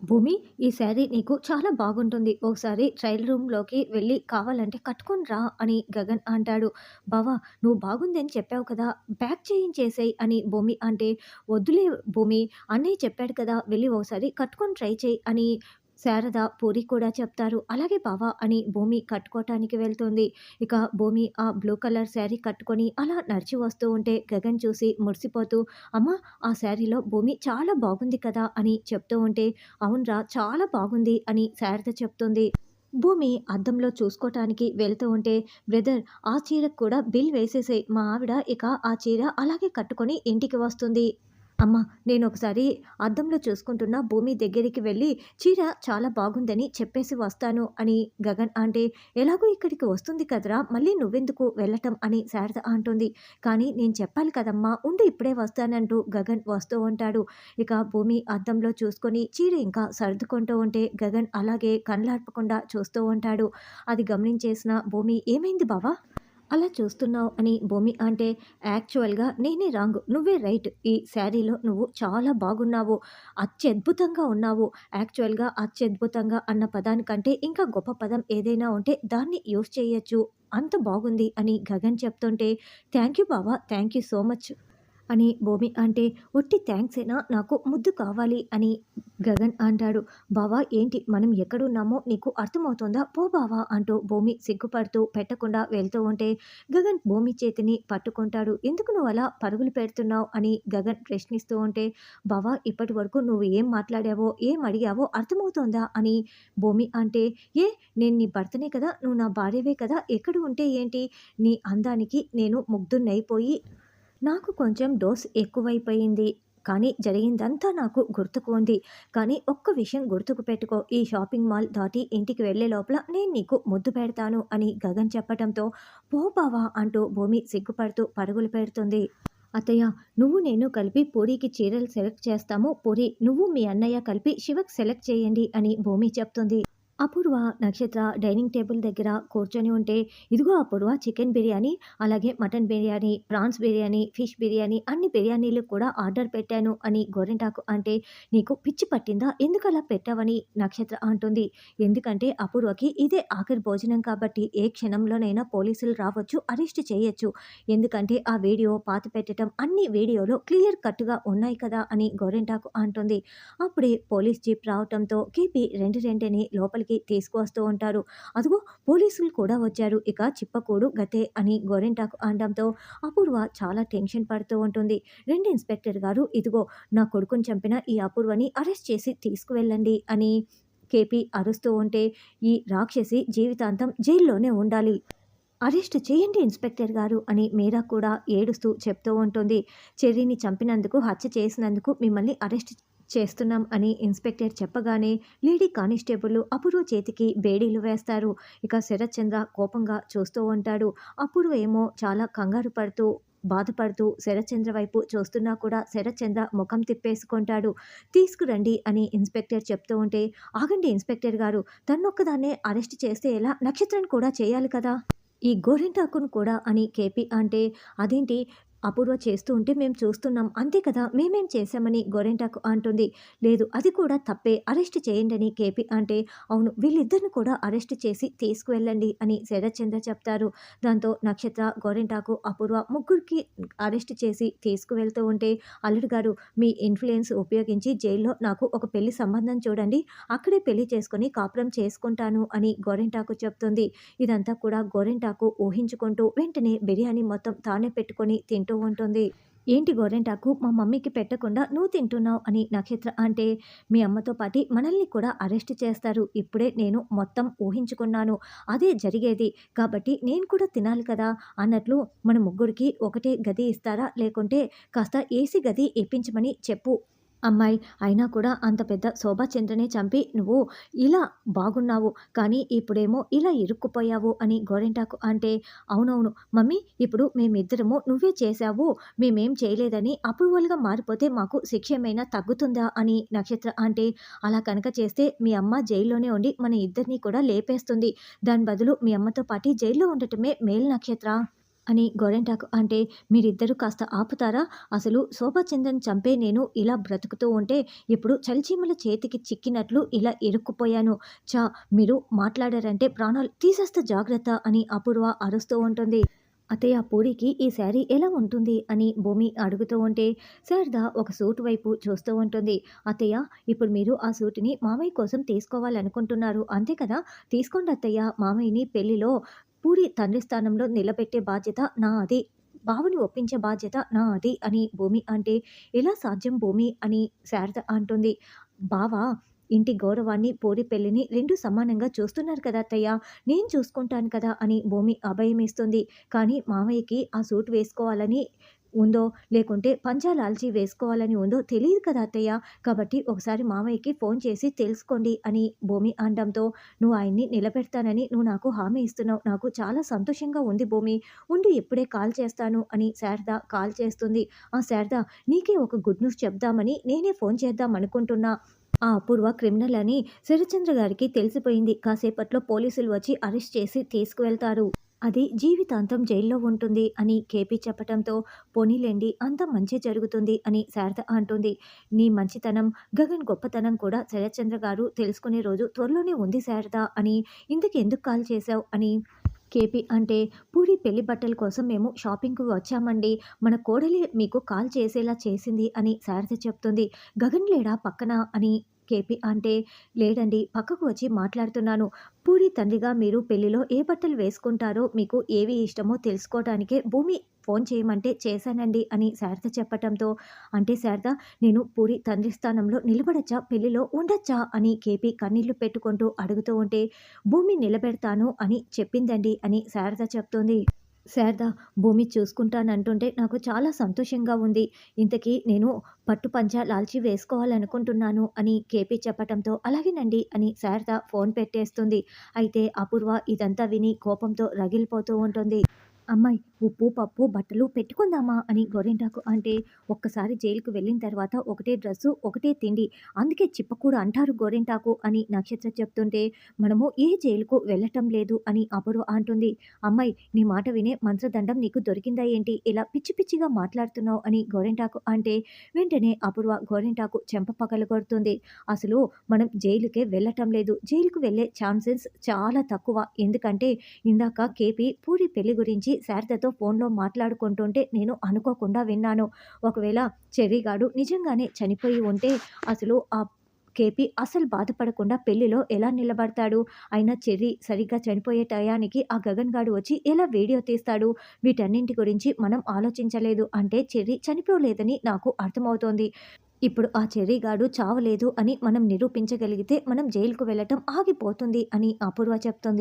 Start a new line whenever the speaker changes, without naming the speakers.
భూమి, ఈ శారీ నీకు చాలా బాగుంటుంది. ఒకసారి ట్రయల్ రూమ్‌లోకి వెళ్ళి కావాలంటే కట్టుకొని రా అని గగన్ అంటాడు. బావ, నువ్వు బాగుందని చెప్పావు కదా! ప్యాక్ చేయించేసేయ్ అని భూమి అంటే, వద్దులే భూమి, అన్నయ్య చెప్పాడు కదా! వెళ్ళి ఒకసారి కట్టుకొని ట్రై చెయి అని శారద, పూరి కూడా చెప్తారు. అలాగే బావ అని భూమి కట్టుకోటానికి వెళ్తుంది. ఇక భూమి ఆ బ్లూ కలర్ శారీ కట్టుకొని అలా నడిచి వస్తూ ఉంటే గగన్ చూసి మురిసిపోతూ, అమ్మ, ఆ శారీలో భూమి చాలా బాగుంది కదా అని చెప్తూ ఉంటే, అవునురా చాలా బాగుంది అని శారద చెప్తుంది. భూమి అద్దంలో చూసుకోటానికి వెళ్తూ ఉంటే, బ్రదర్, ఆ చీరకు కూడా బిల్ వేసేసేయ్, మా ఆవిడ ఇక ఆ చీర అలాగే కట్టుకొని ఇంటికి వస్తుంది. అమ్మ, నేనొకసారి అద్దంలో చూసుకుంటున్న భూమి దగ్గరికి వెళ్ళి చీర చాలా బాగుందని చెప్పేసి వస్తాను అని గగన్ అంటే, ఎలాగో ఇక్కడికి వస్తుంది కదరా, మళ్ళీ నువ్వెందుకు వెళ్ళటం అని శారద అంటుంది. కానీ నేను చెప్పాలి కదమ్మా, ఉండు ఇప్పుడే వస్తానంటూ గగన్ వస్తూ ఉంటాడు. ఇక భూమి అద్దంలో చూసుకొని చీర ఇంకా సర్దుకుంటూ ఉంటే గగన్ అలాగే కళ్ళార్పకుండా చూస్తూ ఉంటాడు. అది గమనించేసిన భూమి, ఏమైంది బావా, అలా చూస్తున్నావు అని భూమి అంటే, యాక్చువల్‌గా నేనే రాంగ్, నువ్వే రైట్. ఈ శారీలో నువ్వు చాలా బాగున్నావు. అత్యద్భుతంగా ఉన్నావు. యాక్చువల్‌గా అత్యద్భుతంగా అన్న పదానికంటే ఇంకా గొప్ప పదం ఏదైనా ఉంటే దాన్ని యూజ్ చేయొచ్చు. అంత బాగుంది అని గగన్ చెప్తుంటే, థ్యాంక్ యూ బావ, థ్యాంక్ యూ సో మచ్ అని భూమి అంటే, "ఒట్టి థాంక్సేనా, నాకు ముద్దు కావాలి" అని గగన్ అంటాడు. "బావ, ఏంటి మనం ఎక్కడున్నామో నీకు అర్థమవుతోందా? పో బావ" అంటూ భూమి సిగ్గుపడుతూ పెట్టకుండా వెళ్తూ ఉంటే గగన్ భూమి చేతిని పట్టుకుంటాడు. "ఎందుకు నువ్వలా పరుగులు పెడుతున్నావు" అని గగన్ ప్రశ్నిస్తూ ఉంటే, "బావ, ఇప్పటివరకు నువ్వు ఏం మాట్లాడావో, ఏం అడిగావో అర్థమవుతోందా" అని భూమి అంటే, "ఏ, నేను నీ భర్తనే కదా, నువ్వు నా భార్యవే కదా, ఎక్కడ ఉంటే ఏంటి? నీ అందానికి నేను ముగ్ధుడినైపోయి నాకు కొంచెం డోస్ ఎక్కువైపోయింది. కానీ జరిగిందంతా నాకు గుర్తుకు ఉంది. కానీ ఒక్క విషయం గుర్తుకు పెట్టుకో. ఈ షాపింగ్ మాల్ దాటి ఇంటికి వెళ్ళే లోపల నేను నీకు ముద్దు పెడతాను" అని గగన్ చెప్పటంతో, "పో బావా" అంటూ భూమి సిగ్గుపడుతూ పరుగులు పెడుతుంది. "అత్తయ్య, నువ్వు నేను కలిపి పూరికి చీరలు సెలెక్ట్ చేస్తాము. పూరి, నువ్వు మీ అన్నయ్య కలిపి శివకి సెలెక్ట్ చేయండి" అని భూమి చెప్తుంది. అపూర్వ, నక్షత్ర డైనింగ్ టేబుల్ దగ్గర కూర్చొని ఉంటే, "ఇదిగో అపూర్వ, చికెన్ బిర్యానీ, అలాగే mutton biryani, prawns biryani, fish biryani, అన్ని బిర్యానీలు కూడా ఆర్డర్ పెట్టాను" అని గోరింటాకు అంటే, "నీకు పిచ్చి పట్టిందా? ఎందుకలా పెట్టావని" నక్షత్ర అంటుంది. "ఎందుకంటే అపూర్వకి ఇదే ఆఖరి భోజనం కాబట్టి ఏ క్షణంలోనైనా పోలీసులు రావచ్చు, అరెస్ట్ చేయొచ్చు. ఎందుకంటే ఆ వీడియో పాతిపెట్టటం అన్ని వీడియోలో క్లియర్ కట్‌గా ఉన్నాయి కదా" అని గోరింటాకు అంటుంది. అప్పుడే పోలీస్ జీప్ రావటంతో కేపీ రెంటని లోపలికి తీసుకువస్తూ ఉంటారు. "అదిగో, పోలీసులు కూడా వచ్చారు. ఇక చిప్పకూడు గతే" అని గోరింటాకు అనడంతో అపూర్వ చాలా టెన్షన్ పడుతూ ఉంటుంది. "రండి ఇన్స్‌పెక్టర్ గారు, ఇదిగో నా కొడుకుని చంపిన ఈ అపూర్వని అరెస్ట్ చేసి తీసుకువెళ్ళండి" అని కేపీ అరుస్తూ ఉంటే, "ఈ రాక్షసి జీవితాంతం జైల్లోనే ఉండాలి. అరెస్ట్ చేయండి ఇన్స్‌పెక్టర్ గారు" అని మీరా కూడా ఏడుస్తూ చెప్తూ ఉంటుంది. "చెర్రీని చంపినందుకు, హత్య చేసినందుకు మిమ్మల్ని అరెస్ట్ చేస్తున్నాం" అని ఇన్స్‌పెక్టర్ చెప్పగానే లేడీ కానిస్టేబుల్ అపూర్వ చేతికి బేడీలు వేస్తారు. ఇక శరత్ చంద్ర కోపంగా చూస్తూ ఉంటాడు. అపూర్వ ఏమో చాలా కంగారు పడుతూ, బాధపడుతూ శరత్ చంద్ర వైపు చూస్తున్నా కూడా శరత్ చంద్ర ముఖం తిప్పేసుకుంటాడు. "తీసుకురండి" అని ఇన్స్‌పెక్టర్ చెప్తూ ఉంటే, "ఆగండి ఇన్స్‌పెక్టర్ గారు, తన్నొక్కదాన్నే అరెస్ట్ చేస్తే ఎలా? నక్షత్రను కూడా చేయాలి కదా, ఈ గోరింటాకును కూడా" అని కేపీ అంటే, "అదేంటి, అపూర్వ చేస్తూ ఉంటే మేము చూస్తున్నాం, అంతే కదా, మేమేం చేశామని" గోరింటాకు అంటుంది. "లేదు, అది కూడా తప్పే, అరెస్ట్ చేయండి" అని కేపీ అంటే, "అవును, వీళ్ళిద్దరిని కూడా అరెస్ట్ చేసి తీసుకువెళ్ళండి" అని శరత్ చంద్ర చెప్తారు. దాంతో నక్షత్ర, గోరింటాకు, అపూర్వ ముగ్గురికి అరెస్ట్ చేసి తీసుకువెళ్తూ ఉంటే, "అల్లుడు గారు, మీ ఇన్‌ఫ్లుయెన్స్ ఉపయోగించి జైల్‌లో నాకు ఒక పెళ్లి సంబంధం చూడండి, అక్కడే పెళ్లి చేసుకొని కాపురం చేసుకుంటాను" అని గోరింటాకు చెప్తుంది. ఇదంతా కూడా గోరింటాకు ఊహించుకుంటూ వెంటనే బిర్యానీ మొత్తం తానే పెట్టుకొని తింటూ ఉంటుంది. "ఏంటి గోరింటాకు, మా మమ్మీకి పెట్టకుండా నువ్వు తింటున్నావు" అని నక్షత్ర అంటే, "మీ అమ్మతో పాటి మనల్ని కూడా అరెస్ట్ చేస్తారు. ఇప్పుడే నేను మొత్తం ఊహించుకున్నాను. అదే జరిగేది. కాబట్టి నేను కూడా తినాలి కదా" అన్నట్లు, "మన ముగ్గురికి ఒకటే గది ఇస్తారా? లేకుంటే కాస్త ఏసీ గది ఇప్పించమని చెప్పు అమ్మాయి. అయినా కూడా అంత పెద్ద శోభాచంద్రనే చంపి నువ్వు ఇలా బాగున్నావు. కానీ ఇప్పుడేమో ఇలా ఇరుక్కుపోయావు" అని గోరింటాకు అంటే, "అవునవును మమ్మీ, ఇప్పుడు మేమిద్దరము నువ్వే చేశావు, మేమేం చేయలేదని అప్రూవల్‌గా మారిపోతే మాకు శిక్ష ఏమైనా తగ్గుతుందా" అని నక్షత్ర అంటే, "అలా కనుక చేస్తే మీ అమ్మ జైల్లోనే ఉండి మన ఇద్దరిని కూడా లేపేస్తుంది. దాని బదులు మీ అమ్మతో పాటి జైల్‌లో ఉండటమే మేలు నక్షత్ర" అని గోరింటాకు అంటే, "మీరిద్దరూ కాస్త ఆపుతారా? అసలు శోభాచంద్రని చంపే నేను ఇలా బ్రతుకుతూ ఉంటే, ఇప్పుడు చలిచీమల చేతికి చిక్కినట్లు ఇలా ఇరుక్కుపోయాను. ఛ! మీరు మాట్లాడారంటే ప్రాణాలు తీసేస్తా జాగ్రత్త" అని అపూర్వ అరుస్తూ ఉంటుంది. "అత్తయ్య పూరికి ఈ శారీ ఎలా ఉంటుంది?" అని భూమి అడుగుతూ ఉంటే, శారద ఒక సూట్ వైపు చూస్తూ ఉంటుంది. "అత్తయ్య, ఇప్పుడు మీరు ఆ సూట్‌ని మామయ్య కోసం తీసుకోవాలనుకుంటున్నారు అంతే కదా? తీసుకోండి అత్తయ్య. మామయ్యని పెళ్లిలో పూరి తండ్రి స్థానంలో నిలబెట్టే బాధ్యత నాది. బావని ఒప్పించే బాధ్యత నాది" అని భూమి అంటే, "ఎలా సాధ్యం భూమి" అని శారద అంటుంది. "బావ ఇంటి గౌరవాన్ని, పూరి పెళ్లిని 2 సమానంగా చూస్తున్నారు కదా అత్తయ్య! నేను చూసుకుంటాను కదా" అని భూమి అభయమిస్తుంది. కానీ మామయ్యకి ఆ సూట్ వేసుకోవాలని ఉందో, లేకుంటే పంచా లాల్చీ వేసుకోవాలని ఉందో తెలీదు కదా అత్తయ్య! కాబట్టి ఒకసారి మామయ్యకి ఫోన్ చేసి తెలుసుకోండి అని భూమి అనడంతో, "నువ్వు ఆయన్ని నిలబెడతానని నువ్వు నాకు హామీ ఇస్తున్నావు. నాకు చాలా సంతోషంగా ఉంది భూమి. ఉండు ఇప్పుడే కాల్ చేస్తాను" అని శారద కాల్ చేస్తుంది. "ఆ! శారద, నీకే ఒక గుడ్ న్యూస్ చెప్దామని నేనే ఫోన్ చేద్దాం అనుకుంటున్నా. ఆ అపూర్వ క్రిమినల్ అని శరత్చంద్ర గారికి తెలిసిపోయింది. కాసేపట్లో పోలీసులు వచ్చి అరెస్ట్ చేసి తీసుకువెళ్తారు. అది జీవితాంతం జైల్లో ఉంటుంది" అని కేపీ చెప్పటంతో, "పోనీలెండి అంతా మంచే జరుగుతుంది" అని శారద అంటుంది. "నీ మంచితనం, గగన్ గొప్పతనం కూడా శరత్చంద్ర గారు తెలుసుకునే రోజు త్వరలోనే ఉంది శారద" అని, "ఇంతకెందుకు కాల్ చేశావు?" అని కేపీ అంటే, "పూరి పెళ్లి బట్టల కోసం మేము షాపింగ్‌కి వచ్చామండి. మన కోడలే మీకు కాల్ చేసేలా చేసింది" అని శారద చెప్తుంది. "గగన్ లేడా పక్కన?" అని కేపీ అంటే, "లేడండి, పక్కకు వచ్చి మాట్లాడుతున్నాను. పూరి తండ్రిగా మీరు పెళ్లిలో ఏ బట్టలు వేసుకుంటారో, మీకు ఏవి ఇష్టమో తెలుసుకోవటానికే భూమి ఫోన్ చేయమంటే చేశానండి" అని శారద చెప్పటంతో, "అంటే శారద, నేను పూరి తండ్రి స్థానంలో నిలబడొచ్చా? పెళ్లిలో ఉండొచ్చా?" అని కేపీ కన్నీళ్లు పెట్టుకుంటూ అడుగుతూ ఉంటే, "భూమి నిలబెడతాను అని చెప్పిందండి" అని శారద చెప్తుంది. శారద, "భూమి చూసుకుంటానంటుంటే నాకు చాలా సంతోషంగా ఉంది. ఇంతకీ నేను పట్టు పంచ, లాల్చీ వేసుకోవాలనుకుంటున్నాను" అని కేపీ చెప్పటంతో, "అలాగేనండి" అని శారద ఫోన్ పెట్టేస్తుంది. అయితే అపూర్వ ఇదంతా విని కోపంతో రగిలిపోతూ ఉంటుంది. "అమ్మాయి, ఉప్పు, పప్పు, బట్టలు పెట్టుకుందామా" అని గోరింటాకు అంటే, "ఒక్కసారి జైలుకి వెళ్ళిన తర్వాత ఒకటే డ్రెస్సు, ఒకటే తిండి. అందుకే చిప్పకూడు అంటారు గోరింటాకు" అని నక్షత్ర చెప్తుంటే, "మనము ఏ జైలుకు వెళ్ళటం లేదు" అని అపూర్వ అంటుంది. "అమ్మాయి, నీ మాట వినే మంత్రదండం నీకు దొరికిందా ఏంటి? ఇలా పిచ్చి పిచ్చిగా మాట్లాడుతున్నావు" అని గోరింటాకు అంటే, వెంటనే అపూర్వ గోరింటాకు చెంప పగలగొడుతుంది. "అసలు మనం జైలుకే వెళ్ళటం లేదు. జైలుకు వెళ్ళే ఛాన్సెస్ చాలా తక్కువ. ఎందుకంటే ఇందాక కేపీ పూరి పెళ్లి గురించి శారదతో ఫోన్‌లో మాట్లాడుకుంటుంటే నేను అనుకోకుండా విన్నాను. ఒకవేళ చెర్రీగాడు నిజంగానే చనిపోయి ఉంటే అసలు ఆ కేపీ అసలు బాధపడకుండా పెళ్లిలో ఎలా నిలబడతాడు? అయినా చెర్రీ సరిగ్గా చనిపోయే టయానికి ఆ గగన్ గాడు వచ్చి ఎలా వీడియో తీస్తాడు? వీటన్నింటి గురించి మనం ఆలోచించలేదు. అంటే చెర్రీ చనిపోలేదని నాకు అర్థమవుతోంది. ఇప్పుడు ఆ చెర్రీ గాడు చావలేదు అని మనం నిరూపించగలిగితే మనం జైలుకు వెళ్ళటం ఆగిపోతుంది" అని అపూర్వ చెప్తుంది.